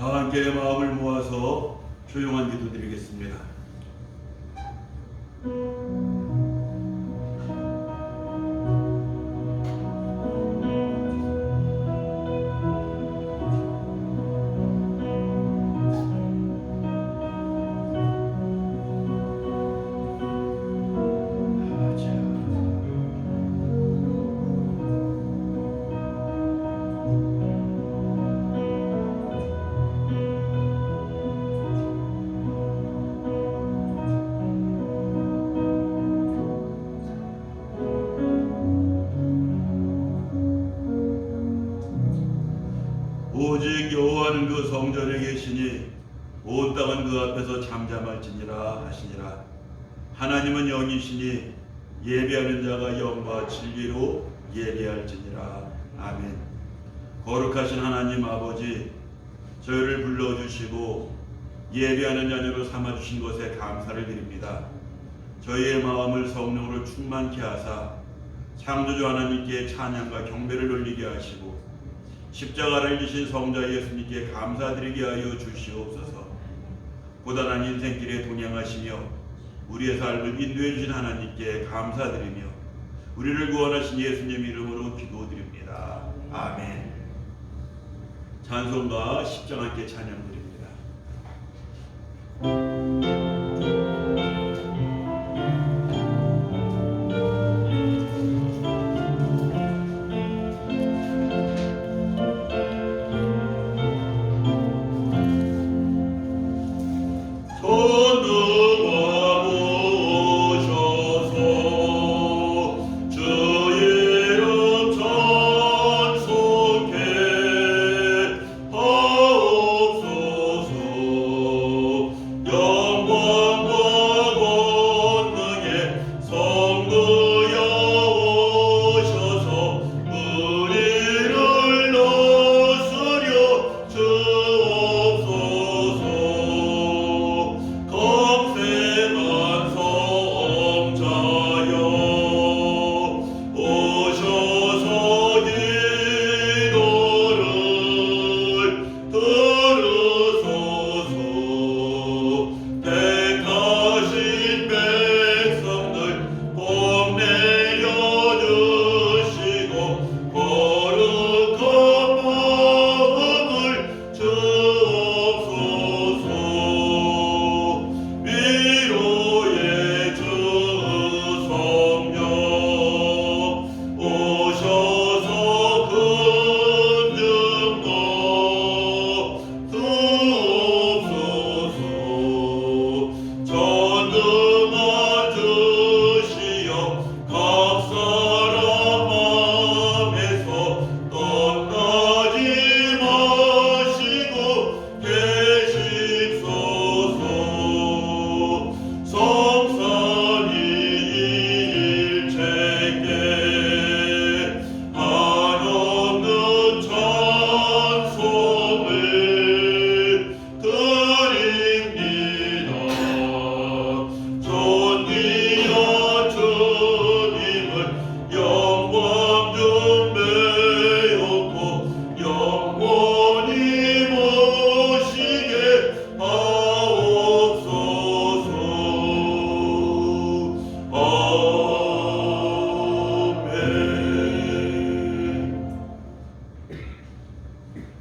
다 함께 마음을 모아서 조용한 기도 드리겠습니다. 오직 여호와는 그 성전에 계시니 온 땅은 그 앞에서 잠잠할지니라 하시니라. 하나님은 영이시니 예배하는 자가 영과 진리로 예배할지니라. 아멘. 거룩하신 하나님 아버지, 저희를 불러주시고 예배하는 자녀로 삼아주신 것에 감사를 드립니다. 저희의 마음을 성령으로 충만케 하사 창조주 하나님께 찬양과 경배를 올리게 하시고 십자가를 지신 성자 예수님께 감사드리게 하여 주시옵소서. 고단한 인생길에 동행하시며 우리의 삶을 인도해 주신 하나님께 감사드리며 우리를 구원하신 예수님 이름으로 기도드립니다. 아멘. 찬송가 10장 함께 찬양드립니다.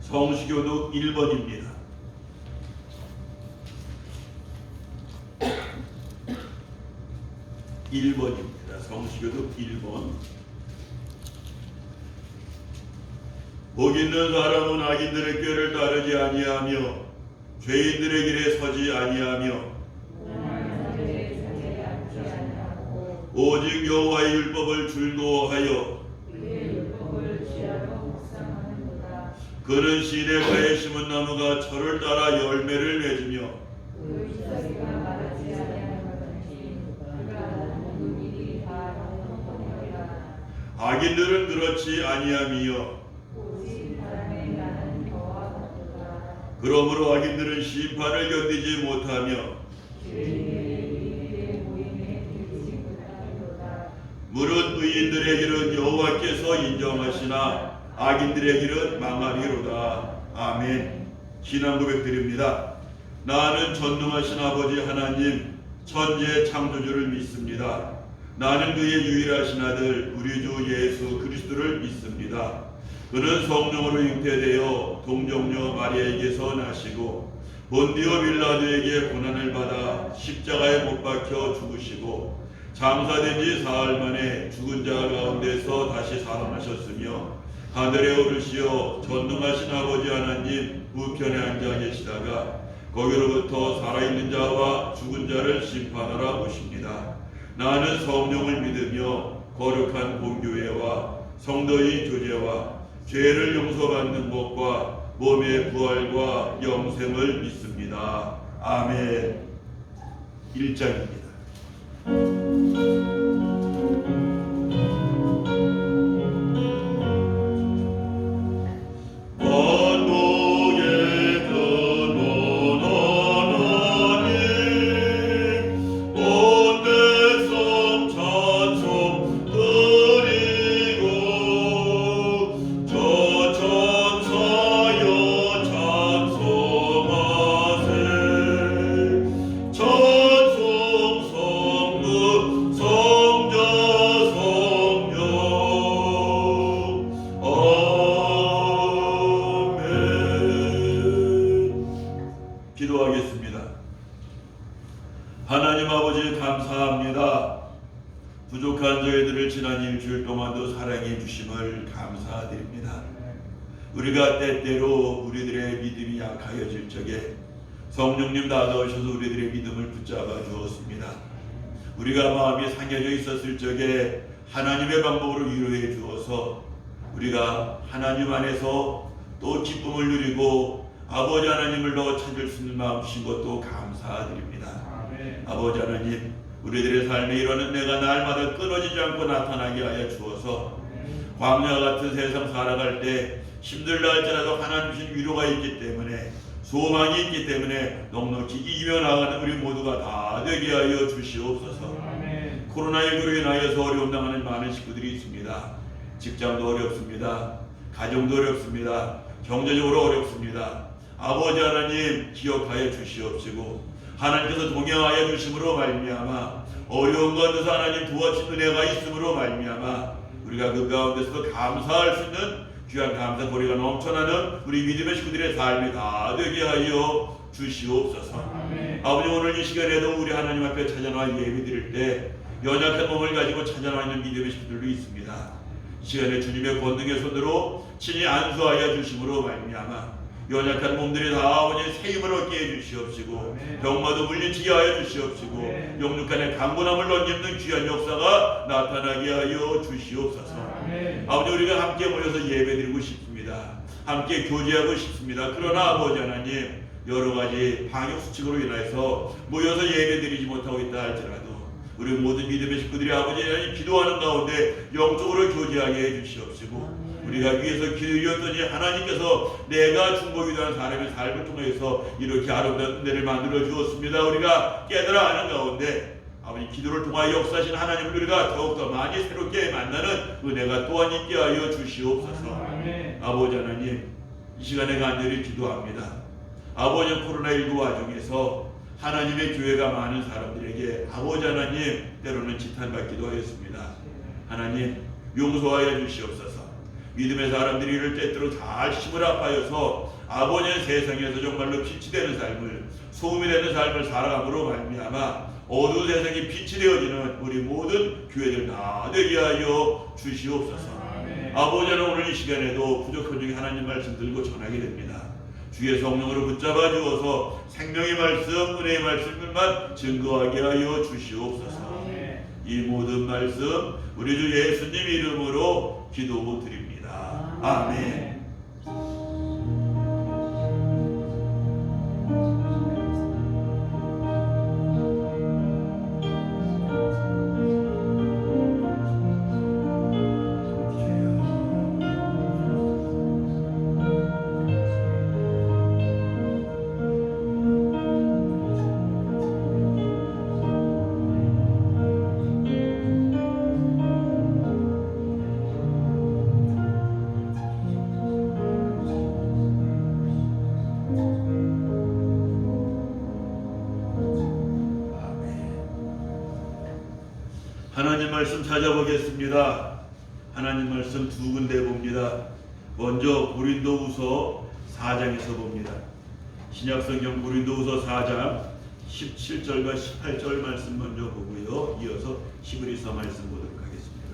성시교독 1번입니다. 성시교독 1번. 복 있는 사람은 악인들의 꾀를 따르지 아니하며 죄인들의 길에 서지 아니하며 오직 여호와의 율법을 즐거워하여 그는 시내 가에 심은 나무가 철을 따라 열매를 맺으며 악인들은 그렇지 아니하며 그러므로 악인들은 심판을 견디지 못하며 무릇 의인들의 길은 여호와께서 인정하시나 악인들의 길은 망하리로다. 아멘. 신앙 고백드립니다. 나는 전능하신 아버지 하나님 천지의 창조주를 믿습니다. 나는 그의 유일하신 아들 우리 주 예수 그리스도를 믿습니다. 그는 성령으로 잉태되어 동정녀 마리아에게서 나시고 본디오 빌라도에게 고난을 받아 십자가에 못 박혀 죽으시고 장사된 지 사흘 만에 죽은 자 가운데서 다시 살아나셨으며 하늘에 오르시어 전능하신 아버지 하나님 우편에 앉아 계시다가 거기로부터 살아있는 자와 죽은 자를 심판하러 오십니다. 나는 성령을 믿으며 거룩한 공교회와 성도의 교제와 죄를 용서받는 것과 몸의 부활과 영생을 믿습니다. 아멘. 1장입니다. 기도하겠습니다. 하나님 아버지 감사합니다. 부족한 저희들을 지난 일주일 동안도 사랑해 주심을 감사드립니다. 우리가 때때로 우리들의 믿음이 약하여질 적에 성령님 나가오셔서 우리들의 믿음을 붙잡아 주었습니다. 우리가 마음이 상해져 있었을 적에 하나님의 방법으로 위로해 주어서 우리가 하나님 안에서 또 기쁨을 누리고 아버지 하나님을 더 찾을 수 있는 마음 주신 것도 감사드립니다. 아멘. 아버지 하나님, 우리들의 삶에 이러는 내가 날마다 끊어지지 않고 나타나게 하여 주어서 광야 같은 세상 살아갈 때 힘들다 할지라도 하나님 주신 위로가 있기 때문에 소망이 있기 때문에 넉넉히 이겨 나가는 우리 모두가 다 되게 하여 주시옵소서. 아멘. 코로나19로 인하여서 어려움 당하는 많은 식구들이 있습니다. 직장도 어렵습니다. 가정도 어렵습니다. 경제적으로 어렵습니다. 아버지 하나님 기억하여 주시옵시고 하나님께서 동행하여 주심으로 말미암아 어려운 가운데서 하나님 도와주신 은혜가 있음으로 말미암아 우리가 그 가운데서도 감사할 수 있는 귀한 감사 고리가 넘쳐나는 우리 믿음의 식구들의 삶이 다 되게 하여 주시옵소서. 아멘. 아버지 오늘 이 시간에도 우리 하나님 앞에 찾아나와 예배 드릴 때 연약한 몸을 가지고 찾아나와 있는 믿음의 식구들도 있습니다. 이 시간에 주님의 권능의 손으로 친히 안수하여 주심으로 말미암아 연약한 몸들이 다 아버지 새 힘을 얻게 해주시옵시고 병마도 물리치게 하여 주시옵시고 영육간의 강건함을 넘기는 귀한 역사가 나타나게 하여 주시옵소서. 아버지 우리가 함께 모여서 예배드리고 싶습니다. 함께 교제하고 싶습니다. 그러나 아버지 하나님 여러가지 방역수칙으로 인해서 모여서 예배드리지 못하고 있다 할지라도 우리 모든 믿음의 식구들이 아버지 하나님 기도하는 가운데 영적으로 교제하게 해주시옵시고 우리가 위에서 기도했더니 하나님께서 내가 중보기도하는 사람의 삶을 통해서 이렇게 아름다운 은혜를 만들어 주었습니다. 우리가 깨달아 하는 가운데 아버지 기도를 통하여 역사하신 하나님을 우리가 더욱더 많이 새롭게 만나는 은혜가 또한 있게 하여 주시옵소서. 아멘. 아버지 하나님 이 시간에 간절히 기도합니다. 아버지 코로나19 와중에서 하나님의 교회가 많은 사람들에게 아버지 하나님 때로는 지탄받기도 하였습니다. 하나님 용서하여 주시옵소서. 믿음의 사람들이 이럴 때때로 잘 힘을 합하여서 아버지의 세상에서 정말로 빛이 되는 삶을 소금이 되는 삶을 살아감으로 말미암아 어두운 세상이 빛이 되어지는 우리 모든 교회들 다 되게 하여 주시옵소서. 아멘. 아버지는 오늘 이 시간에도 부족한 중에 하나님 말씀 들고 전하게 됩니다. 주의 성령으로 붙잡아 주어서 생명의 말씀, 은혜의 말씀만 증거하게 하여 주시옵소서. 아멘. 이 모든 말씀 우리 주 예수님 이름으로 기도드립니다. 아멘. 말씀 찾아보겠습니다. 하나님 말씀 두 군데 봅니다. 먼저 고린도후서 4장에서 봅니다. 신약성경 고린도후서 4장 17절과 18절 말씀 먼저 보고요. 이어서 히브리서 말씀 보도록 하겠습니다.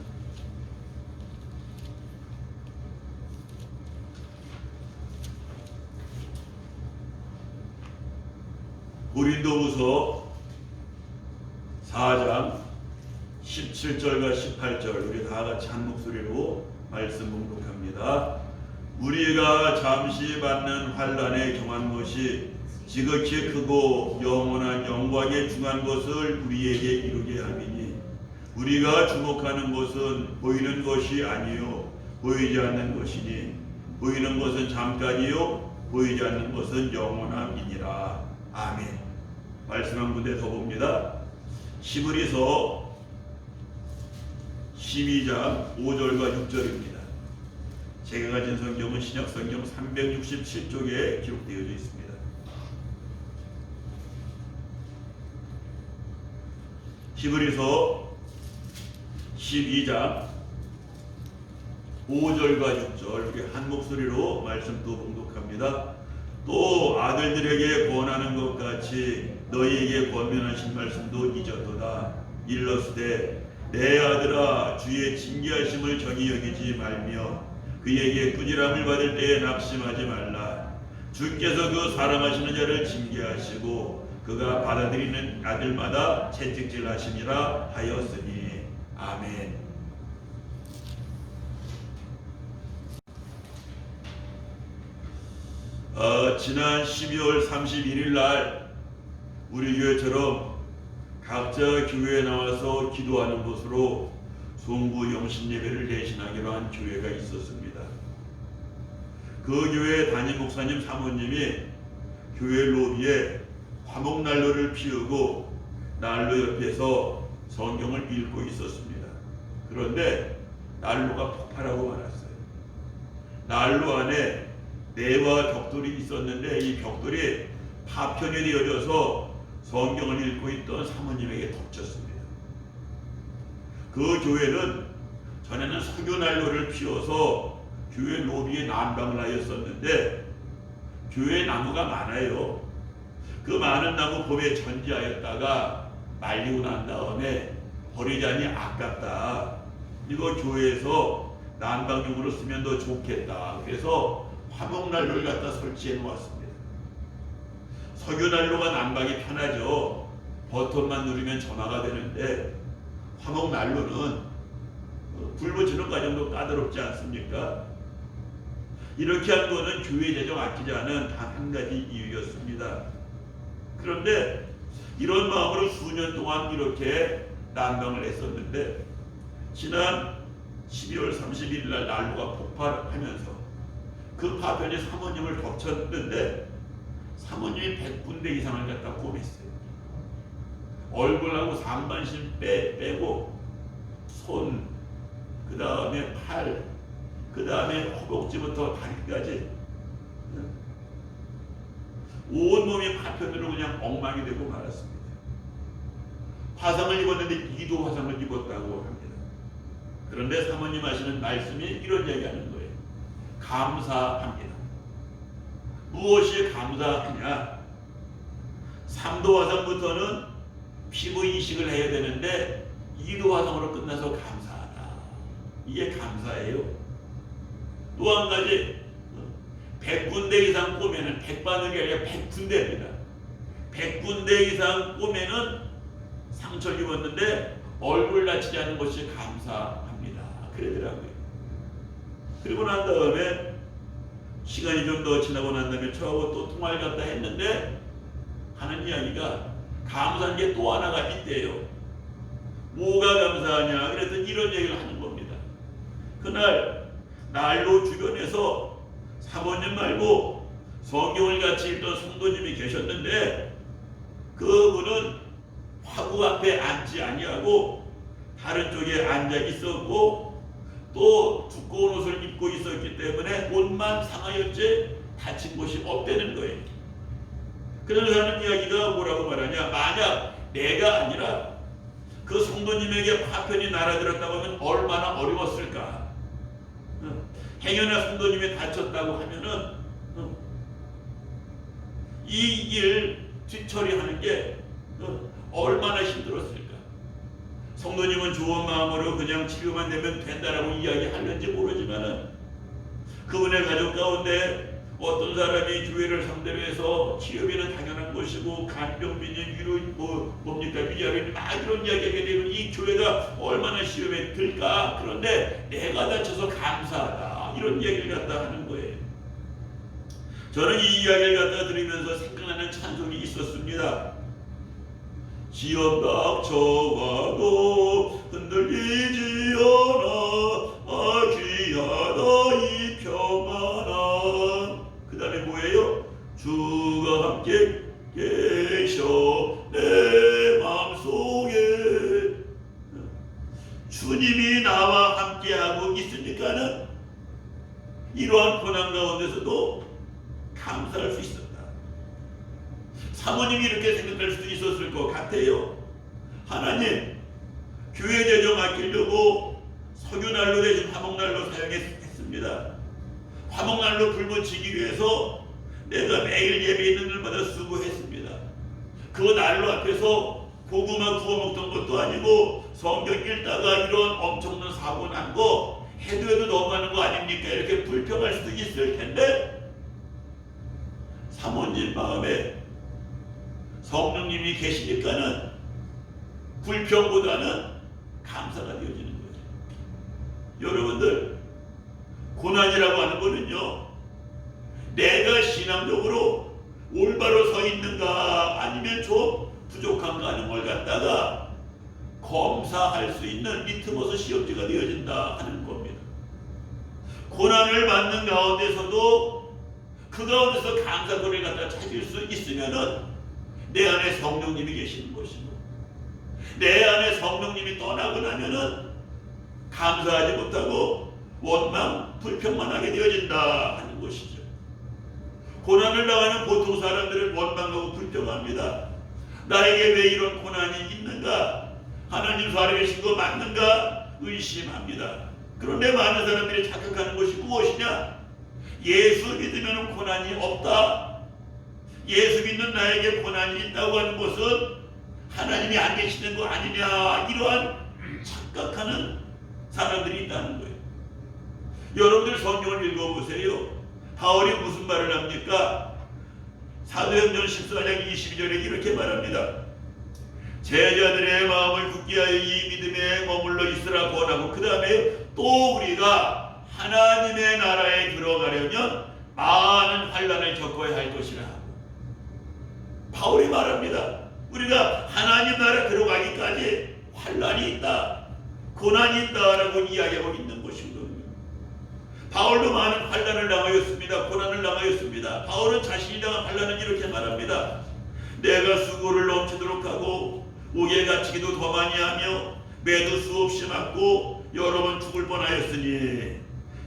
고린도후서 4장 17절과 18절 우리 다 같이 한 목소리로 말씀 봉독합니다. 우리가 잠시 받는 환난에 경한 것이 지극히 크고 영원한 영광에 중한 것을 우리에게 이루게 함이니 우리가 주목하는 것은 보이는 것이 아니요 보이지 않는 것이니 보이는 것은 잠깐이요 보이지 않는 것은 영원함이니라. 아멘. 말씀 한 군데 더 봅니다. 히브리서 12장 5절과 6절입니다. 제가 가진 성경은 신약성경 367쪽에 기록되어 있습니다. 히브리서 12장 5절과 6절 우리 한 목소리로 말씀 또 봉독합니다. 또 아들들에게 권하는 것 같이 너희에게 권면하신 말씀도 잊었도다. 일러스되 내 아들아 주의 징계하심을 정히 여기지 말며 그에게 꾸지람을 받을 때에 낙심하지 말라. 주께서 그 사랑하시는 자를 징계하시고 그가 받아들이는 아들마다 채찍질하시니라 하였으니. 아멘. 지난 12월 31일 날 우리 교회처럼 각자 교회에 나와서 기도하는 것으로 송구 영신 예배를 대신하기로 한 교회가 있었습니다. 그 교회 담임 목사님 사모님이 교회 로비에 화목난로를 피우고 난로 옆에서 성경을 읽고 있었습니다. 그런데 난로가 폭발하고 말았어요. 난로 안에 내와 벽돌이 있었는데 이 벽돌이 파편이 되어져서 성경을 읽고 있던 사모님에게 덮쳤습니다. 그 교회는 전에는 석유난로를 피워서 교회 로비에 난방을 하였었는데 교회 나무가 많아요. 그 많은 나무 봄에 전지하였다가 말리고 난 다음에 버리자니 아깝다. 이거 교회에서 난방용으로 쓰면 더 좋겠다. 그래서 화목난로를 갖다 설치해 놓았습니다. 석유난로가 난방이 편하죠. 버튼만 누르면 점화가 되는데 화목난로는 불 붙이는 과정도 까다롭지 않습니까? 이렇게 한 거는 교회 재정 아끼지 않은 단 한 가지 이유였습니다. 그런데 이런 마음으로 수년 동안 이렇게 난방을 했었는데 지난 12월 31일 날 난로가 폭발하면서 그 파편이 사모님을 덮쳤는데 사모님이 100군데 이상을 갖다 꼬맸어요. 얼굴하고 상반신 빼고 손, 그 다음에 팔, 그 다음에 허벅지부터 다리까지 온몸이 파편으로 그냥 엉망이 되고 말았습니다. 화상을 입었는데 2도 화상을 입었다고 합니다. 그런데 사모님 하시는 말씀이 이런 얘기하는 거예요. 감사합니다. 무엇이 감사하냐? 3도 화상부터는 피부 이식을 해야 되는데 2도 화상으로 끝나서 감사하다. 이게 감사예요. 또 한 가지 100군데 이상 꼬매는 100바늘이 아니라 100군데입니다. 100군데 이상 꼬매는 상처를 입었는데 얼굴 다치지 않은 것이 감사합니다. 그러더라고요. 그리고 난 다음에 시간이 좀 더 지나고 난 다음에 저하고 또 통화를 갖다 했는데 하는 이야기가 감사한 게 또 하나가 있대요. 뭐가 감사하냐? 그랬더니 이런 얘기를 하는 겁니다. 그날 난로 주변에서 사모님 말고 성경을 같이 읽던 성도님이 계셨는데 그분은 화구 앞에 앉지 아니하고 다른 쪽에 앉아 있었고 또 두꺼운 옷을 입고 있었기 때문에 옷만 상하였지 다친 곳이 없다는 거예요. 그래서 하는 이야기가 뭐라고 말하냐? 만약 내가 아니라 그 성도님에게 파편이 날아들었다고 하면 얼마나 어려웠을까. 행여나 성도님이 다쳤다고 하면은 이 일 뒤처리하는 게 얼마나 힘들었을까. 성도님은 좋은 마음으로 그냥 치료만 되면 된다라고 이야기하는지 모르지만은 그분의 가족 가운데 어떤 사람이 교회를 상대로 해서 치료비는 당연한 것이고 간병비는 위로 뭡니까 위자료니 막 이런 이야기하게 되면 이 교회가 얼마나 시험에 들까. 그런데 내가 다쳐서 감사하다 이런 이야기를 갖다 하는 거예요. 저는 이 이야기를 갖다 들으면서 생각나는 찬송이 있었습니다. 시험 닥쳐와도 흔들리지 않아 귀하다 이 평안함. 그 다음에 뭐예요? 주가 함께 계셔 내 마음속에. 주님이 나와 함께하고 있으니까는 이러한 고난 가운데서도 감사할 수 있었다. 사모님이 이렇게 생각할 수도 있었을 것 같아요. 하나님, 교회 재정 아끼려고 석유난로 대신 화목난로 사용했습니다. 화목난로 불 붙이기 위해서 내가 매일 예배 있는 날마다 수고했습니다. 그 난로 앞에서 고구마 구워 먹던 것도 아니고 성경 읽다가 이런 엄청난 사고 난 거 해도 너무하는 거 아닙니까? 이렇게 불평할 수도 있을 텐데 사모님 마음에 성령님이 계시니까는 불평보다는 감사가 되어지는 거예요. 여러분들, 고난이라고 하는 거는요, 내가 신앙적으로 올바로 서 있는가 아니면 좀 부족한가 하는 걸 갖다가 검사할 수 있는 리트머스 시험지가 되어진다 하는 겁니다. 고난을 받는 가운데서도 그 가운데서 감사거리를 갖다 찾을 수 있으면은 내 안에 성령님이 계시는 것이고, 내 안에 성령님이 떠나고 나면은 감사하지 못하고 원망, 불평만 하게 되어진다 하는 것이죠. 고난을 당하는 보통 사람들은 원망하고 불평합니다. 나에게 왜 이런 고난이 있는가? 하나님 살아계신 거 맞는가? 의심합니다. 그런데 많은 사람들이 착각하는 것이 무엇이냐? 예수 믿으면 고난이 없다. 예수 믿는 나에게 고난이 있다고 하는 것은 하나님이 안 계시는 거 아니냐, 이러한 착각하는 사람들이 있다는 거예요. 여러분들 성경을 읽어보세요. 바울이 무슨 말을 합니까? 사도행전 14장 22절에 이렇게 말합니다. 제자들의 마음을 굳게 하여 이 믿음에 머물러 있으라 권하고, 그 다음에 또 우리가 하나님의 나라에 들어가려면 많은 환난을 겪어야 할 것이라 하고, 바울이 말합니다. 우리가 하나님 나라에 들어가기까지 환난이 있다, 고난이 있다라고 이야기하고 있는 것입니다. 바울도 많은 환난을 당하였습니다. 고난을 당하였습니다. 바울은 자신이 당한 환난은 이렇게 말합니다. 내가 수고를 넘치도록 하고 옥에 갇히기도 더 많이 하며 매도 수없이 맞고 여러 번 죽을 뻔하였으니,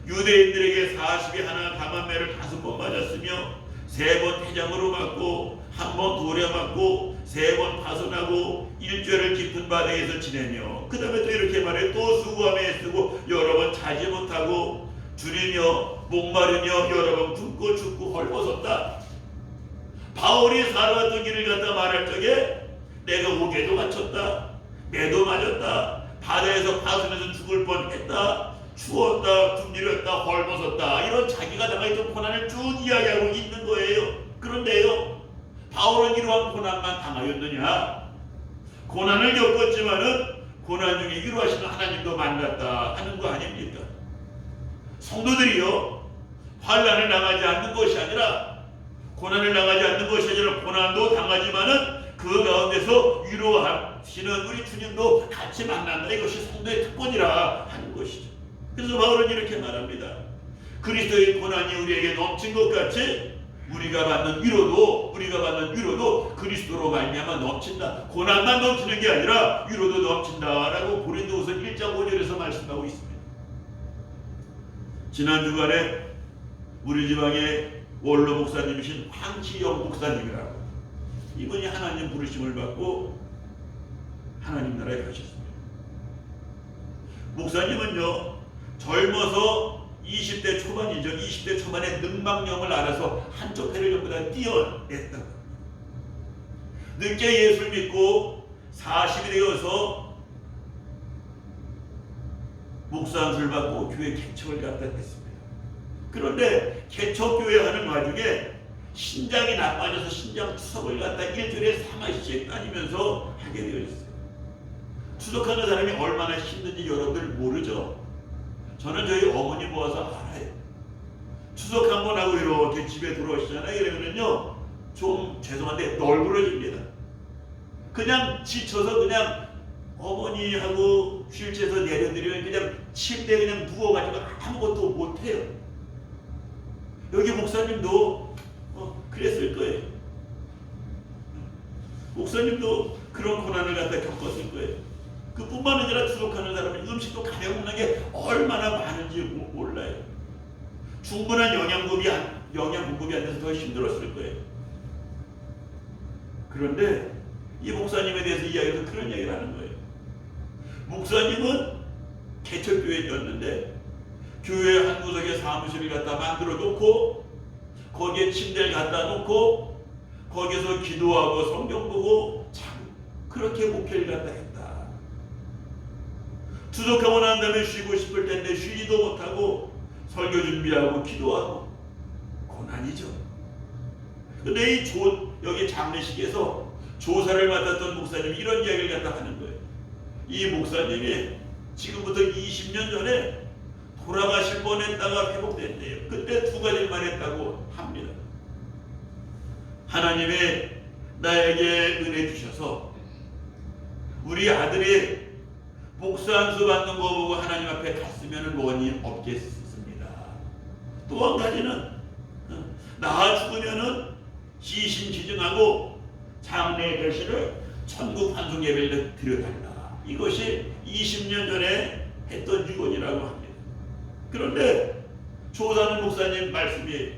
유대인들에게 40에 하나 감한매를 5번 맞았으며 3번 태장으로 맞고 1번 돌에 맞고 3번 파손하고 일주일을 깊은 바다에서 지내며, 그 다음에 또 이렇게 말해. 또 수고하며 애쓰고 여러 번 자지 못하고 줄이며 목마르며 여러 번 굶고 죽고 헐벗었다. 바울이 살아왔던 길을 갖다 말할 적에 내가 옥에도 갇혔다, 매도 맞았다, 바다에서 파손해서 죽을 뻔했다, 추웠다, 굶주렸다, 헐벗었다, 이런 자기가 당했던 고난을 쭉 이야기하고 있는 거예요. 그런데요, 바울은 이러한 고난만 당하였느냐? 고난을 겪었지만은 고난 중에 위로하시는 하나님도 만났다 하는 거 아닙니까? 성도들이요, 환난을 당하지 않는 것이 아니라, 고난을 당하지 않는 것이 아니라 고난도 당하지만은 그 가운데서 위로하시는 우리 주님도 같이 만난다. 이것이 성도의 특권이라 하는 것이죠. 그래서 바울은 이렇게 말합니다. 그리스도의 고난이 우리에게 넘친 것 같이 우리가 받는 위로도 그리스도로 말미암아 넘친다. 고난만 넘치는 게 아니라 위로도 넘친다라고 고린도후서 1장 5절에서 말씀하고 있습니다. 지난 주간에 우리 지방의 원로 목사님이신 황치영 목사님이라고, 이분이 하나님 부르심을 받고 하나님 나라에 가셨습니다. 목사님은요, 젊어서 20대 초반이죠. 20대 초반에 능망령을 알아서 한쪽 배를 전부 다 띄어냈다고. 늦게 예수를 믿고 40이 되어서 목사 안수를 받고 교회 개척을 갖다 했습니다. 그런데 개척교회 하는 와중에 신장이 나빠져서 신장 투석을 갖다 일주일에 3회씩 다니면서 하게 되어 있어요. 투석하는 사람이 얼마나 힘든지 여러분들 모르죠? 저는 저희 어머니 모아서 알아요. 추석 한 번 하고 이렇게 집에 들어오시잖아요. 이러면요, 좀 죄송한데 널브러집니다. 그냥 지쳐서 그냥 어머니하고 휠체에서 내려드리면 그냥 침대에 그냥 누워가지고 아무것도 못해요. 여기 목사님도 그랬을 거예요. 목사님도 그런 고난을 갖다 겪었을 거예요. 그뿐만 아니라 추석하는 사람은 음식도 가려 먹는 게 얼마나 많은지 몰라요. 충분한 영양 공급이 안 돼서 더 힘들었을 거예요. 그런데 이 목사님에 대해서 이야기해서 그런 얘기를 하는 거예요. 목사님은 개척교회였는데 교회 한 구석에 사무실을 갖다 만들어 놓고 거기에 침대를 갖다 놓고 거기서 기도하고 성경 보고 자고 그렇게 목회를 갖다 했다. 추석하고 난 다음에 쉬고 싶을 텐데 쉬지도 못하고 설교 준비하고 기도하고 고난이죠. 근데 여기 장례식에서 조사를 맡았던 목사님이 이런 이야기를 갖다 하는 거예요. 이 목사님이 지금부터 20년 전에 돌아가실 뻔했다가 회복됐대요. 그때 두 가지를 말했다고 합니다. 하나님이 나에게 은혜 주셔서 우리 아들이 목사 안수 받는 거 보고 하나님 앞에 갔으면 원이 없겠습니다. 또 한 가지는 나 죽으면은 시신지증하고 장례 결실을 천국 환송 예배를 드려달라. 이것이 20년 전에 했던 유언이라고 합니다. 그런데 조사하는 목사님 말씀이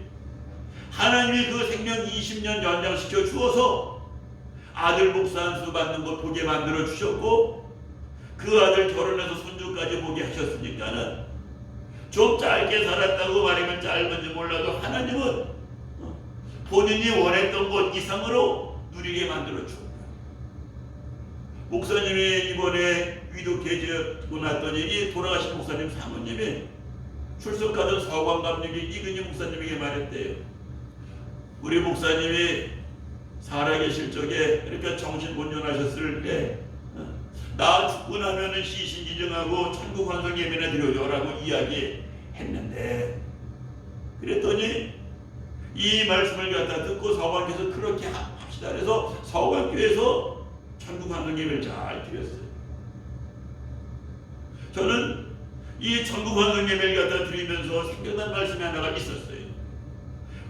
하나님이 그 생명 20년 연장시켜 주어서 아들 목사 안수 받는 거 보게 만들어 주셨고 그 아들 결혼해서 손주까지 보게 하셨으니까는 좀 짧게 살았다고 말하면 짧은지 몰라도 하나님은 본인이 원했던 것 이상으로 누리게 만들어 주었다. 목사님이 이번에 위독해지고 났더니 이 돌아가신 목사님 사모님이 출석하던 서광감독이 이근희 목사님에게 말했대요. 우리 목사님이 살아계실 적에 이렇게 정신곤전하셨을 때 나 죽고 나면은 시신지증하고 천국 환송 예배나 드려줘라고 이야기했는데 그랬더니 이 말씀을 갖다 듣고 서광교에서 그렇게 합시다 그래서 서광교에서 천국 환송 예배를 잘 드렸어요. 저는 이 천국 환송 예배를 갖다 드리면서 생각난 말씀이 하나가 있었어요.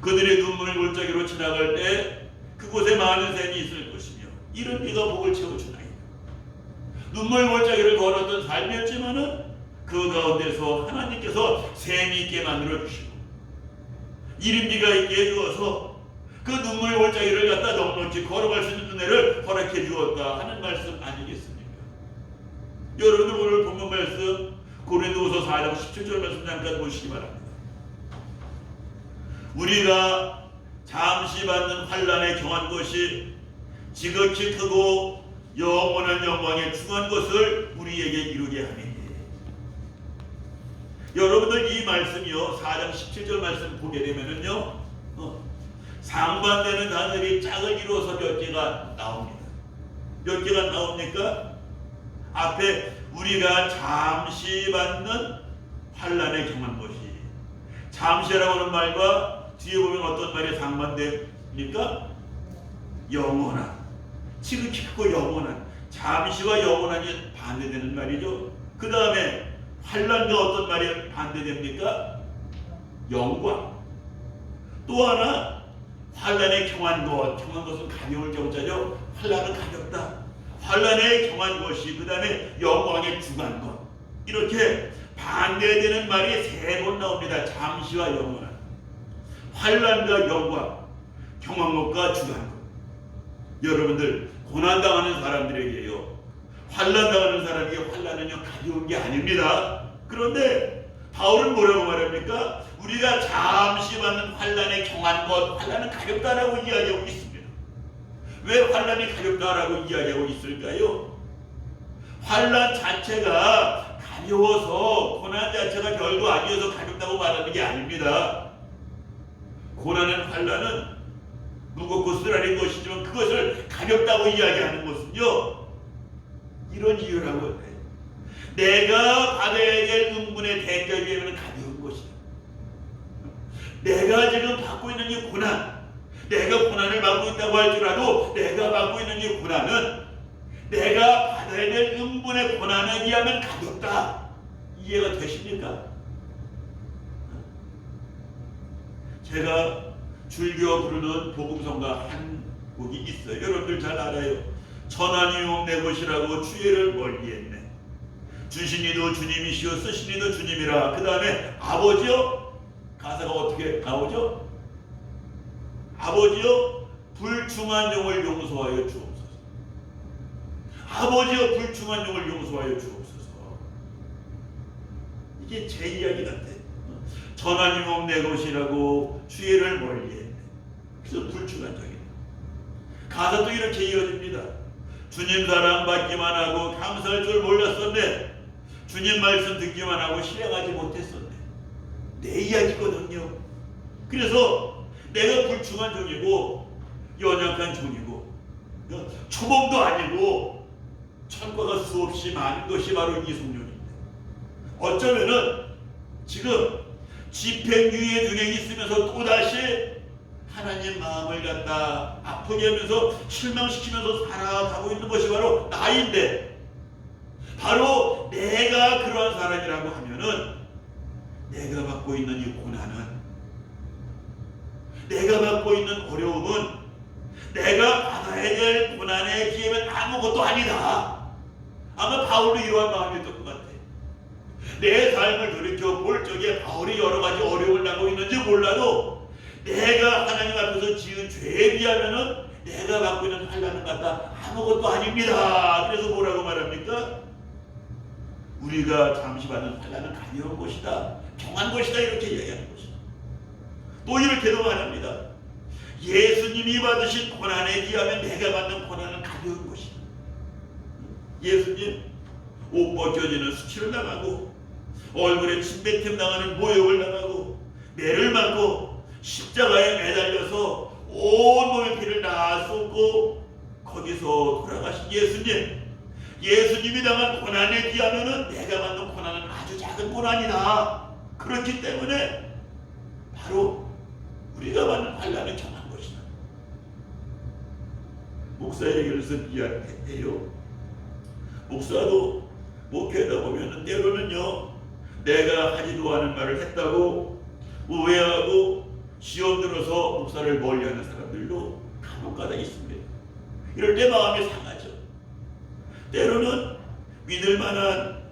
그들의 눈물 골짜기로 지나갈 때 그곳에 많은 샘이 있을 것이며 이른 비가 복을 채워주나이다. 눈물 골짜기를 걸었던 삶이었지만은 그 가운데서 하나님께서 샘이 있게 만들어 주시고 이른 비가 있게 해주어서 그 눈물 골짜기를 갖다 넉넉히 걸어갈 수 있는 은혜를 허락해 주었다 하는 말씀 아니겠습니까? 여러분들 오늘 본문 말씀 고린도후서 4장 17절 말씀 잠깐 보시기 바랍니다. 우리가 잠시 받는 환난에 경한 것이 지극히 크고 영원한 영광에 중한 것을 우리에게 이루게 하니. 여러분들 이 말씀이요 4장 17절 말씀 보게 되면은요 상반되는 단어들이 짝을 이루어서 몇 개가 나옵니다. 몇 개가 나옵니까? 앞에 우리가 잠시 받는 환난에 경한 것이 잠시라고 하는 말과 뒤에 보면 어떤 말이 상반됩니까? 영원한 지극히 크고 영원한 잠시와 영원한이 반대되는 말이죠. 그 다음에 환난과 어떤 말이 반대됩니까? 영광. 또 하나 환난에 경한 것. 경한 것은 가벼울 경자죠. 환난은 가볍다. 환난에 경한 것이 그 다음에 영광에 중한 것. 이렇게 반대되는 말이 3번 나옵니다. 잠시와 영원한. 환난과 영광. 경한 것과 중한 것. 여러분들 고난당하는 사람들에게요 환난 당하는 사람에게 환난은요 가벼운 게 아닙니다. 그런데 바울은 뭐라고 말합니까? 우리가 잠시 받는 환난에 경한 것, 환난은 가볍다라고 이야기하고 있습니다. 왜 환난이 가볍다라고 이야기하고 있을까요? 환난 자체가 가벼워서, 고난 자체가 별거 아니어서 가볍다고 말하는 게 아닙니다. 고난은, 환난은 무겁고 쓰라린 것이지만 그것을 가볍다고 이야기하는 것은요 이런 이유라고 해요. 내가 받아야 될 응분의 대가에 비하면 가벼운 것이다. 내가 지금 받고 있는 이 고난, 내가 고난을 받고 있다고 할지라도 내가 받고 있는 이 고난은 내가 받아야 될 응분의 고난에 비하면 가볍다. 이해가 되십니까? 제가 즐겨 부르는 복음성가 한 곡이 있어요. 여러분들 잘 알아요. 천하니용 내 것이라고 주의를 멀리했네. 주신이도 주님이시오 쓰신이도 주님이라. 그 다음에 아버지여, 가사가 어떻게 나오죠? 아버지여 불충한 영을 용서하여 주옵소서. 아버지여 불충한 영을 용서하여 주옵소서. 이게 제 이야기 같아. 천하니용 내 것이라고 주의를 멀리했네. 그래서 불충한 영이다. 가사도 이렇게 이어집니다. 주님 사랑 받기만 하고 감사할 줄 몰랐었네. 주님 말씀 듣기만 하고 실행하지 못했었네. 내 이야기거든요. 그래서 내가 불충한 종이고 연약한 종이고 초범도 아니고 천과가 수없이 많은 것이 바로 이송룡입니다. 어쩌면은 지금 집행유예 중에 있으면서 또다시 하나님 마음을 갖다 아프게 하면서 실망시키면서 살아가고 있는 것이 바로 나인데, 바로 내가 그러한 사람이라고 하면은 내가 받고 있는 이 고난은, 내가 받고 있는 어려움은 내가 받아야 될 고난에 비하면 아무것도 아니다. 아마 바울도 이러한 마음이었던 것 같아. 내 삶을 돌이켜 볼 적에 바울이 여러 가지 어려움을 당하고 있는지 몰라도 내가 하나님 앞에서 지은 죄에 비하면은 내가 받고 있는 환난은 같다 아무것도 아닙니다. 그래서 뭐라고 말합니까? 우리가 잠시 받는 환난은 가벼운 것이다, 평안 것이다, 이렇게 이야기하는 것이다. 또 이렇게도 말합니다. 예수님이 받으신 고난에 비하면 내가 받는 고난은 가벼운 것이다. 예수님 옷 벗겨지는 수치를 당하고 얼굴에 침뱉음 당하는 모욕을 당하고 매를 맞고 십자가에 매달려서 온몸의 피를 다 쏟고 거기서 돌아가신 예수님, 예수님이 당한 고난에 비하면 내가 받는 고난은 아주 작은 고난이다. 그렇기 때문에 바로 우리가 받는 환난은 정한 것이다. 목사에게서 이야기해요. 목사도 목회하다 보면 때로는요 내가 하지도 않은 말을 했다고 우회하고 시험 들어서 목사를 멀리하는 사람들도 간혹가다 있습니다. 이럴 때 마음이 상하죠. 때로는 믿을 만한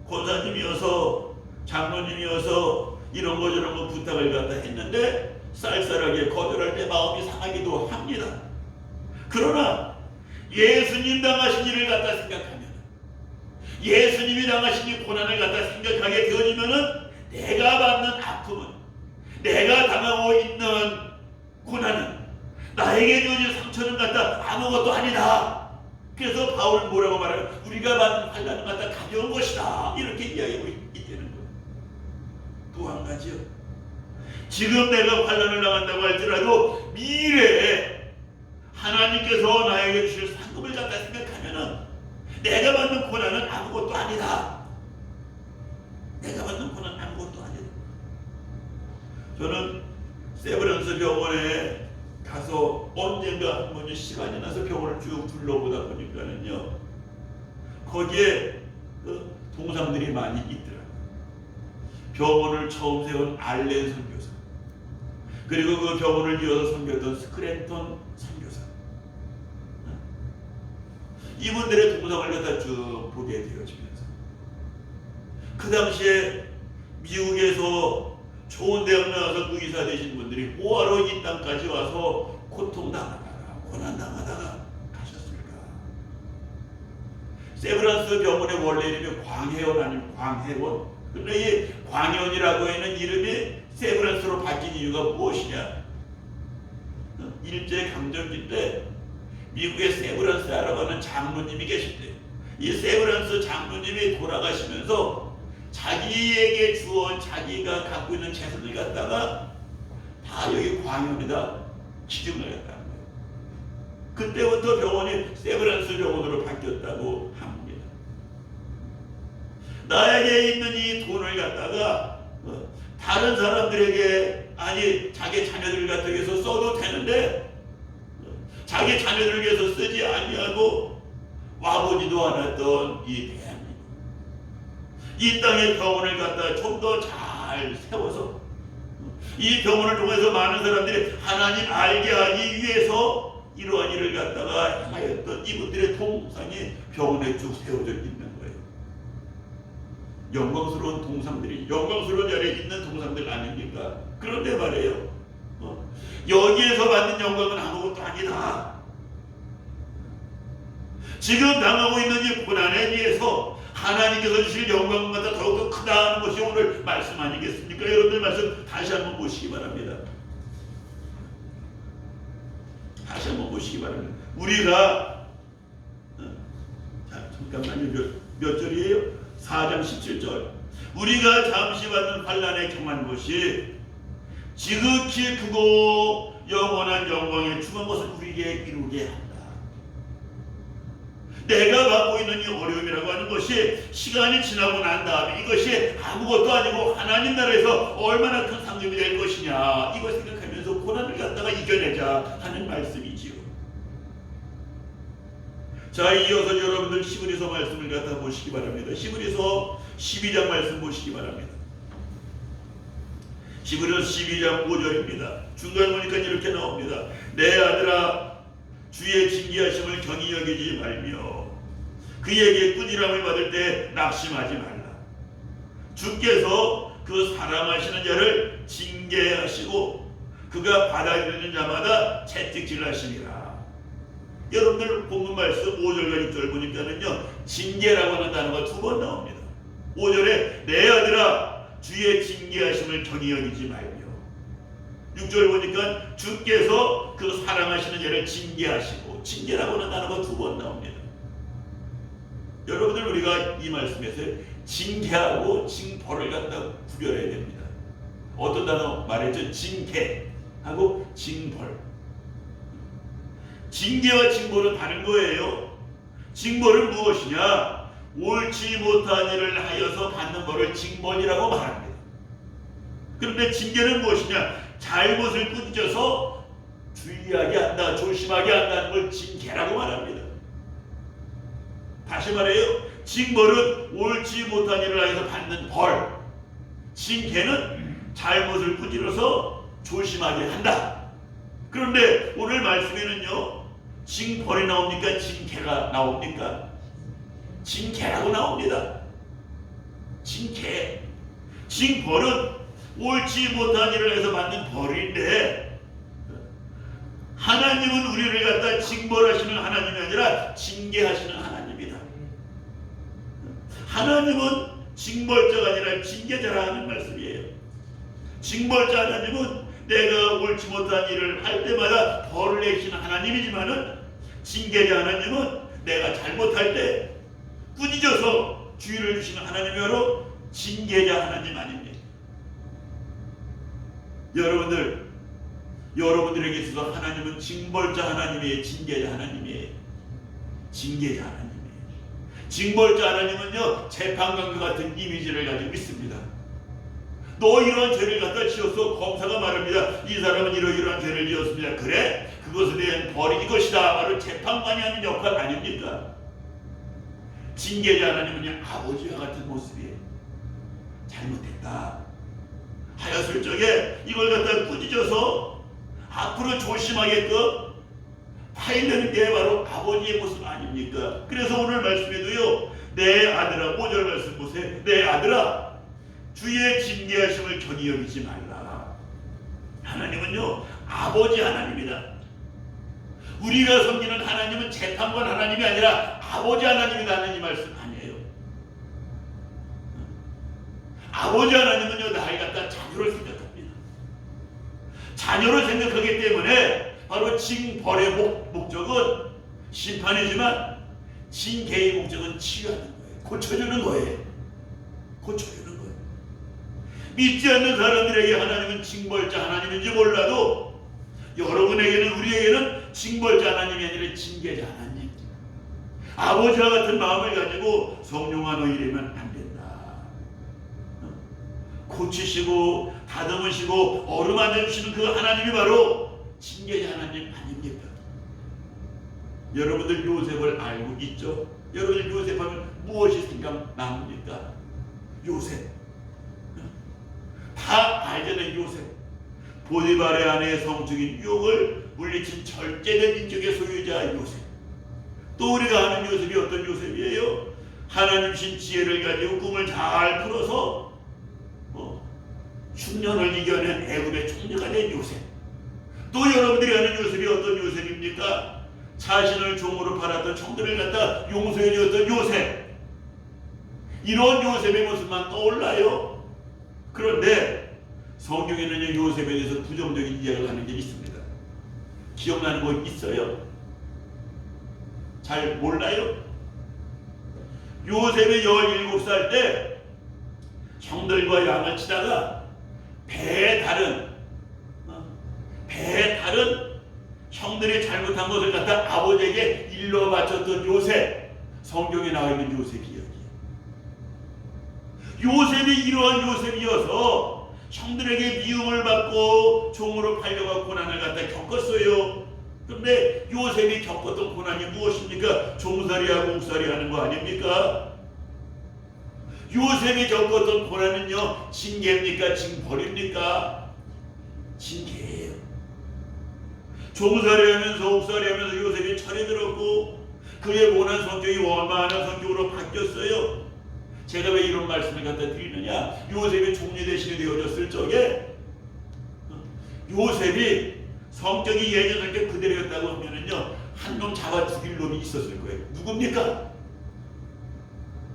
권사님이어서 장로님이어서 이런 거 저런 거 부탁을 갖다 했는데 쌀쌀하게 거절할 때 마음이 상하기도 합니다. 그러나 예수님 당하신 일을 갖다 생각하면, 예수님이 당하신 이 고난을 갖다 생각하게 되어지면은 내가 받는 아픔은, 내가 당하고 있는 고난은, 나에게 주어진 상처는 갖다 아무것도 아니다. 그래서 바울은 뭐라고 말하면 우리가 받는 환난은 갖다 가벼운 것이다, 이렇게 이야기하고 있다는 거예요. 또 한 가지요. 지금 내가 환난을 당한다고 할지라도 미래에 하나님께서 나에게 주실 상급을 갖다 생각하면은 내가 받는 고난은 아무것도 아니다. 내가 받는 고난은 아무것도 아니다. 저는 세브란스 병원에 가서 언젠가 한 번이 시간이 나서 병원을 쭉 둘러보다 보니까는요 거기에 그 동상들이 많이 있더라고요. 병원을 처음 세운 알렌 선교사, 그리고 그 병원을 이어서 섬겼던 스크랜턴 선교사, 이분들의 동상을 갖다 쭉 보게 되어지면서 그 당시에 미국에서 좋은 대학 나와서 그 의사 되신 분들이 뭐하러 이 땅까지 와서 고통당하다가 고난당하다가 가셨을까? 세브란스 병원의 원래 이름이 광해원 아니면 광해원. 근데 이 광해원이라고 하는 이름이 세브란스로 바뀐 이유가 무엇이냐? 일제강점기 때 미국의 세브란스라고 하는 장로님이 계신데, 이 세브란스 장로님이 돌아가시면서 자기에게 주어온 자기가 갖고 있는 재산을 갖다가 다 여기 광해원에다 기증을 했다는 거예요. 그때부터 병원이 세브란스 병원으로 바뀌었다고 합니다. 나에게 있는 이 돈을 갖다가 다른 사람들에게, 아니 자기 자녀들 같은 위해서 써도 되는데 자기 자녀들을 위해서 쓰지 아니하고 와보지도 않았던 이 대한민국, 이 땅의 병원을 갖다 좀 더 잘 세워서 이 병원을 통해서 많은 사람들이 하나님 알게 하기 위해서 이러한 일을 갖다가 하였던 이분들의 통상이 병원에 쭉 세워져 있는 거예요. 영광스러운 동상들이, 영광스러운 자리에 있는 동상들 아닙니까? 그런데 말이에요, 여기에서 받는 영광은 아무것도 아니다. 지금 당하고 있는 이 고난에 비해서 하나님께서 주실 영광보다 더욱더 크다는 것이 오늘 말씀 아니겠습니까? 여러분들 말씀 다시 한번 보시기 바랍니다. 다시 한번 보시기 바랍니다. 우리가 잠깐만요. 몇 절이에요? 4장 17절. 우리가 잠시 받는 환난에 경한 것이 지극히 크고 영원한 영광에 충만 것을 우리에게 이루게 한다. 내가 받고 있는 이 어려움이라고 하는 것이 시간이 지나고 난 다음에 이것이 아무것도 아니고 하나님 나라에서 얼마나 큰 상급이 될 것이냐, 이걸 생각하면서 고난을 갖다가 이겨내자 하는 말씀이지요. 자, 이어서 여러분들 히브리서 말씀을 갖다 보시기 바랍니다. 히브리서 12장 말씀 보시기 바랍니다. 히브리서 12장 5절입니다. 중간 보니까 이렇게 나옵니다. 내 아들아, 주의 징계하심을 경히 여기지 말며 그에게 꾸지람을 받을 때 낙심하지 말라. 주께서 그 사랑하시는 자를 징계하시고 그가 받아들이는 자마다 채찍질하시니라. 여러분들 본문 말씀 5절과 6절 보니까는요, 징계라고 하는 단어가 2번 나옵니다. 5절에 내 아들아, 주의 징계하심을 경히 여기지 말며, 6절 보니까 주께서 그 사랑하시는 자를 징계하시고, 징계라고 하는 단어가 2번 나옵니다. 여러분들 우리가 이 말씀에서 징계하고 징벌을 갖다 구별해야 됩니다. 어떤 단어 말했죠? 징계하고 징벌. 징계와 징벌은 다른 거예요. 징벌은 무엇이냐? 옳지 못한 일을 하여서 받는 벌을 징벌이라고 말합니다. 그런데 징계는 무엇이냐? 잘못을 꾸짖어서 주의하게 한다, 조심하게 한다는 걸 징계라고 말합니다. 다시 말해요, 징벌은 옳지 못한 일을 하여서 받는 벌, 징계는 잘못을 꾸짖어서 조심하게 한다. 그런데 오늘 말씀에는요, 징벌이 나옵니까? 징계가 나옵니까? 징계라고 나옵니다. 징계. 징벌은 옳지 못한 일을 해서 받는 벌인데, 하나님은 우리를 갖다 징벌하시는 하나님이 아니라 징계하시는 하나님이다. 하나님은 징벌자가 아니라 징계자라는 말씀이에요. 징벌자 하나님은 내가 옳지 못한 일을 할 때마다 벌을 내시는 하나님이지만은, 징계자 하나님은 내가 잘못할 때 꾸짖어서 주의를 주시는 하나님이므로 징계자 하나님 아닙니까? 여러분들에게 있어서 하나님은 징벌자 하나님이에요, 징계자 하나님이에요. 징계자 하나님이에요. 징벌자 하나님은요, 재판관과 같은 이미지를 가지고 있습니다. 너 이러한 죄를 갖다 지었어. 검사가 말합니다. 이 사람은 이러이러한 죄를 지었습니다. 그래? 그것에 대한 벌이 이것이다. 바로 재판관이 하는 역할 아닙니까? 징계자 하나님은 아버지와 같은 모습이에요. 잘못했다 하였을 적에 이걸 갖다 꾸짖어서 앞으로 조심하게끔 파일려는 게 바로 아버지의 모습 아닙니까? 그래서 오늘 말씀에도요, 내 아들아, 5절 말씀 보세요. 내 아들아, 주의 징계하심을 경히 여기지 말라. 하나님은요, 아버지 하나님이다. 우리가 섬기는 하나님은 재판관 하나님이 아니라 아버지 하나님이 낳는 이 말씀 아니에요. 아버지 하나님은요, 나를 갖다 자녀를 생각합니다. 자녀를 생각하기 때문에 바로 징벌의 목적은 심판이지만 징계의 목적은 치유하는 거예요. 고쳐주는 거예요. 고쳐주는 거예요. 믿지 않는 사람들에게 하나님은 징벌자 하나님인지 몰라도 여러분에게는, 우리에게는 징벌자 하나님이 아니라 징계자 하나님, 아버지와 같은 마음을 가지고 성령아 너 이러면 안 된다, 고치시고 다듬으시고 어루만져 주시는 그 하나님이 바로 징계자 하나님 아닙니까? 여러분들 요셉을 알고 있죠? 여러분들 요셉 하면 무엇이 생각납니까? 요셉 다 알잖아요. 요셉 보디발의 아내의 성적인 유혹을 물리친 절제된 인격의 소유자 요셉. 또 우리가 아는 요셉이 어떤 요셉이에요? 하나님 신 지혜를 가지고 꿈을 잘 풀어서 흉년을 이겨낸 애굽의 총리가 된 요셉. 또 여러분들이 아는 요셉이 어떤 요셉입니까? 자신을 종으로 팔았던 청들을 갖다 용서해 주었던 요셉. 이런 요셉의 모습만 떠올라요. 그런데 성경에는 요셉에 대해서 부정적인 이야기를 하는 게 있습니다. 기억나는 거 있어요? 잘 몰라요? 요셉이 17살 때 형들과 양을 치다가 배에 다른 형들이 잘못한 것을 갖다 아버지에게 일러 바쳤던 요셉. 성경에 나와 있는 요셉 이야기. 요셉이 이러한 요셉이어서 형들에게 미움을 받고 종으로 팔려가 고난을 갖다 겪었어요. 그런데 요셉이 겪었던 고난이 무엇입니까? 종살이하고 옥살이하는 거 아닙니까? 요셉이 겪었던 고난은요, 징계입니까? 징벌입니까? 징계예요. 종살이하면서 옥살이하면서 요셉이 철이 들었고 그의 모난 성격이 원만한 성격으로 바뀌었어요. 제가 왜 이런 말씀을 갖다 드리느냐? 요셉이 총리 대신에 되어졌을 적에 요셉이 성격이 예전 성격 그대로였다고 하면은요, 한 놈 잡아 죽일 놈이 있었을 거예요. 누굽니까?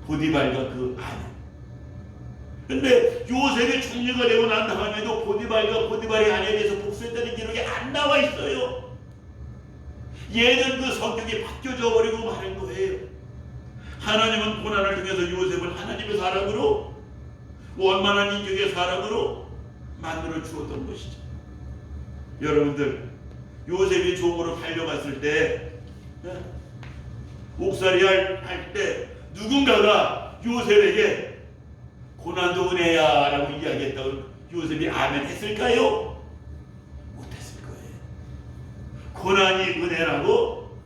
보디발과 그 아내. 근데 요셉이 총리가 되고 난 다음에도 보디발과 보디발의 아내에 대해서 복수했다는 기록이 안 나와 있어요. 얘는 그 성격이 바뀌어져 버리고 마는 거예요. 하나님은 고난을 통해서 요셉을 하나님의 사람으로, 원만한 인격의 사람으로 만들어 주었던 것이죠. 여러분들, 요셉이 종으로 팔려갔을 때, 옥살이 할 때 누군가가 요셉에게 고난도 은혜야 라고 이야기했다고 요셉이 아멘 했을까요? 못했을 거예요. 고난이 은혜라고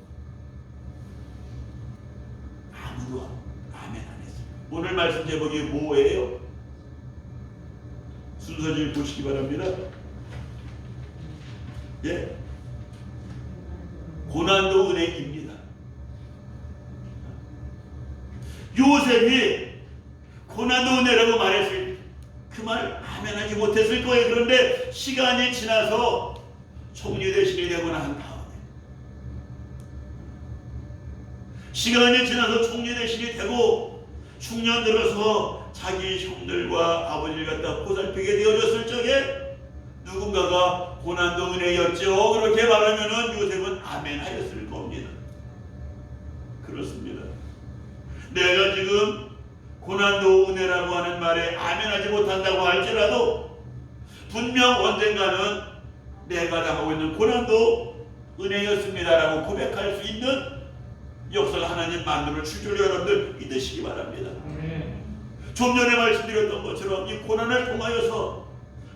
아무도 아멘 안 했어요. 오늘 말씀 제목이 뭐예요? 순서를 보시기 바랍니다. 예, 고난도 은혜입니다. 요셉이 고난도 은혜라고 말했을 그 말 아멘하지 못했을 거예요. 그런데 시간이 지나서 총리 대신이 되고 난 다음에, 시간이 지나서 총리 대신이 되고 중년 들어서 자기 형들과 아버지를 갖다 보살피게 되어졌을 적에 누군가가 고난도 은혜였죠, 그렇게 말하면은 요셉은 아멘 하였을 겁니다. 그렇습니다. 내가 지금 고난도 은혜라고 하는 말에 아멘하지 못한다고 할지라도 분명 언젠가는 내가 당하고 있는 고난도 은혜였습니다라고 고백할 수 있는 역사가 하나님 만들어 줄 줄 여러분들 믿으시기 바랍니다. 좀 전에 말씀드렸던 것처럼 이 고난을 통하여서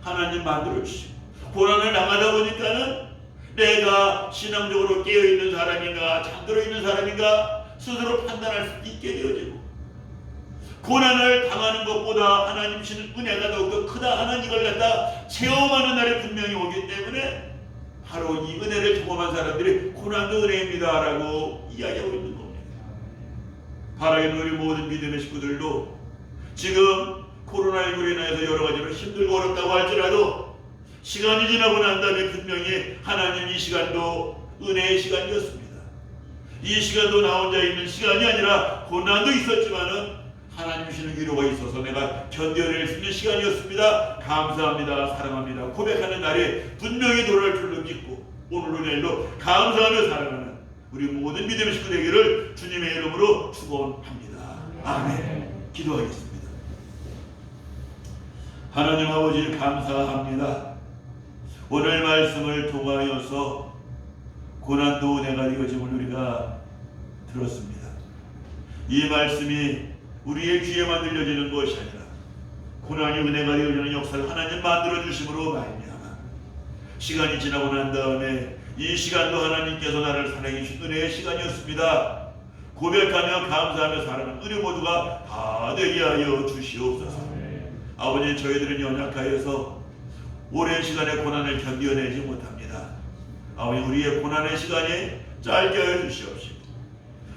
하나님 만들어 주시고, 고난을 당하다 보니까는 내가 신앙적으로 깨어있는 사람인가 잠들어 있는 사람인가 스스로 판단할 수 있게 되어지고, 고난을 당하는 것보다 하나님 주시는 은혜가 더욱더 크다 하는 이걸 갖다 체험하는 날이 분명히 오기 때문에 바로 이 은혜를 경험한 사람들이 고난도 은혜입니다 라고 이야기하고 있는 겁니다. 바라기는 우리 모든 믿음의 식구들도 지금 코로나19로 인해서 여러 가지로 힘들고 어렵다고 할지라도 시간이 지나고 난 다음에 분명히 하나님 이 시간도 은혜의 시간이었습니다. 이 시간도 나 혼자 있는 시간이 아니라 고난도 있었지만은 하나님 주시는 위로가 있어서 내가 견뎌낼 수 있는 시간이었습니다. 감사합니다. 사랑합니다. 고백하는 날이 분명히 돌아올 줄로 믿고 오늘로 내일로 감사하며 살아가는 우리 모든 믿음의 식구 되기를 주님의 이름으로 축원합니다. 아멘. 기도하겠습니다. 하나님 아버지 감사합니다. 오늘 말씀을 통하여서 고난도 은혜가 되어짐을 우리가 들었습니다. 이 말씀이 우리의 귀에만 들려지는 것이 아니라 고난이 은혜가 되어지는 역사를 하나님 만들어 주심으로 말미암아 시간이 지나고 난 다음에 이 시간도 하나님께서 나를 사랑해 주신 은혜의 시간이었습니다. 고백하며 감사하며 살아가는 우리 모두가 다 되게 하여 주시옵소서. 아버지, 저희들은 연약하여서 오랜 시간의 고난을 견뎌내지 못합니다. 아버지, 우리의 고난의 시간이 짧게 하여 주시옵시고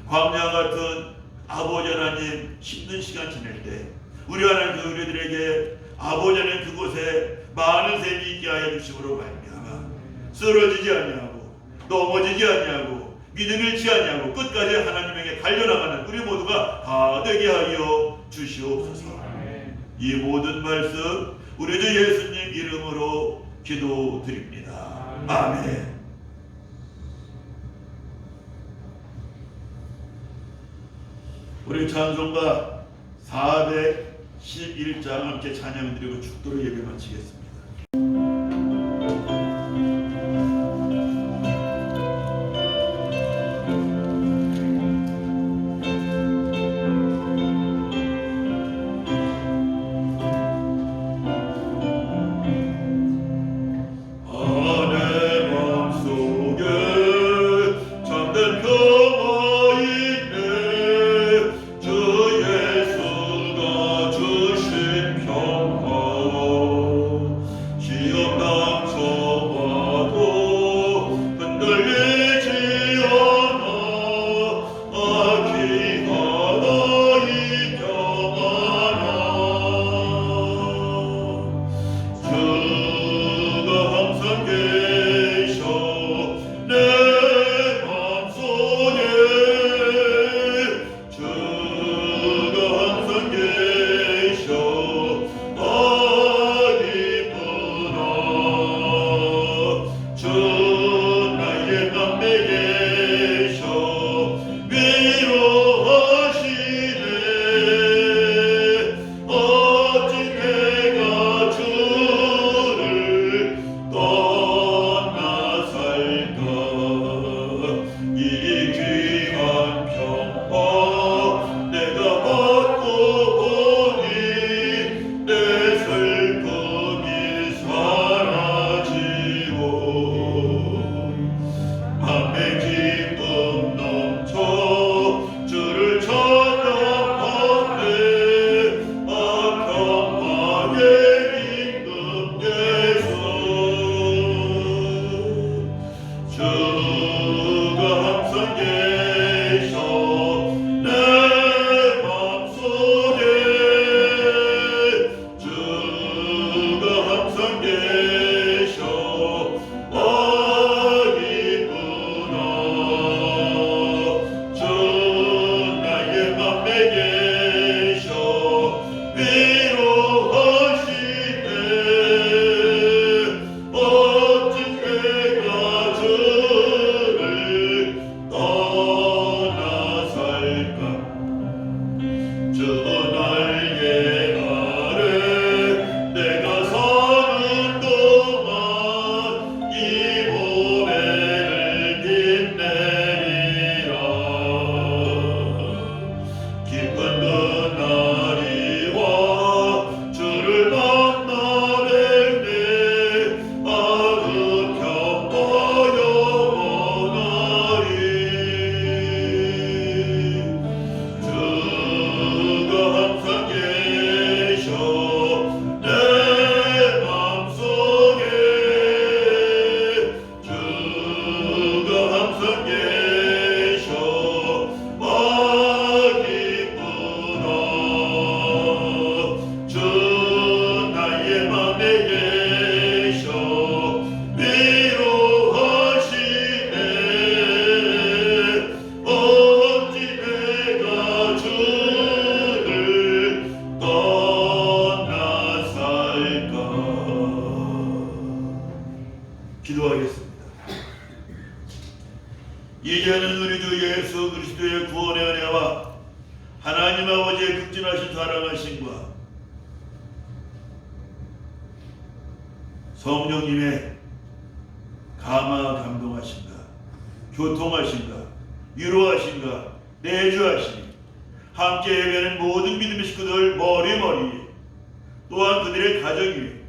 광야 같은 아버지 하나님 힘든 시간 지낼 때 우리 하나님 우리들에게 아버지 하나님 그곳에 많은 셈이 있게 하여 주심으로 말미암아 쓰러지지 아니하고 넘어지지 아니하고 믿음 잃지 아니하고 끝까지 하나님에게 달려나가는 우리 모두가 다 되게 하여 주시옵소서. 이 모든 말씀 우리 주 예수님 이름으로 기도드립니다. 아멘. 우리 찬송가 411장 함께 찬양드리고 축도로 예배 마치겠습니다. 이제는 우리 주 예수 그리스도의 구원의 은혜와 하나님 아버지의 극진하신 사랑하심과 성령님의 감동하신가, 교통하신가, 위로하신가, 내주하시니 함께 예배하는 모든 믿음의 식구들 머리 또한 그들의 가정 위에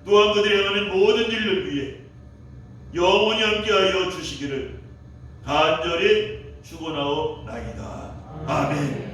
또한 그들이 행하는 모든 일들 위에 영원히 함께하여 주시기를 간절히 축원하옵나이다. 아멘.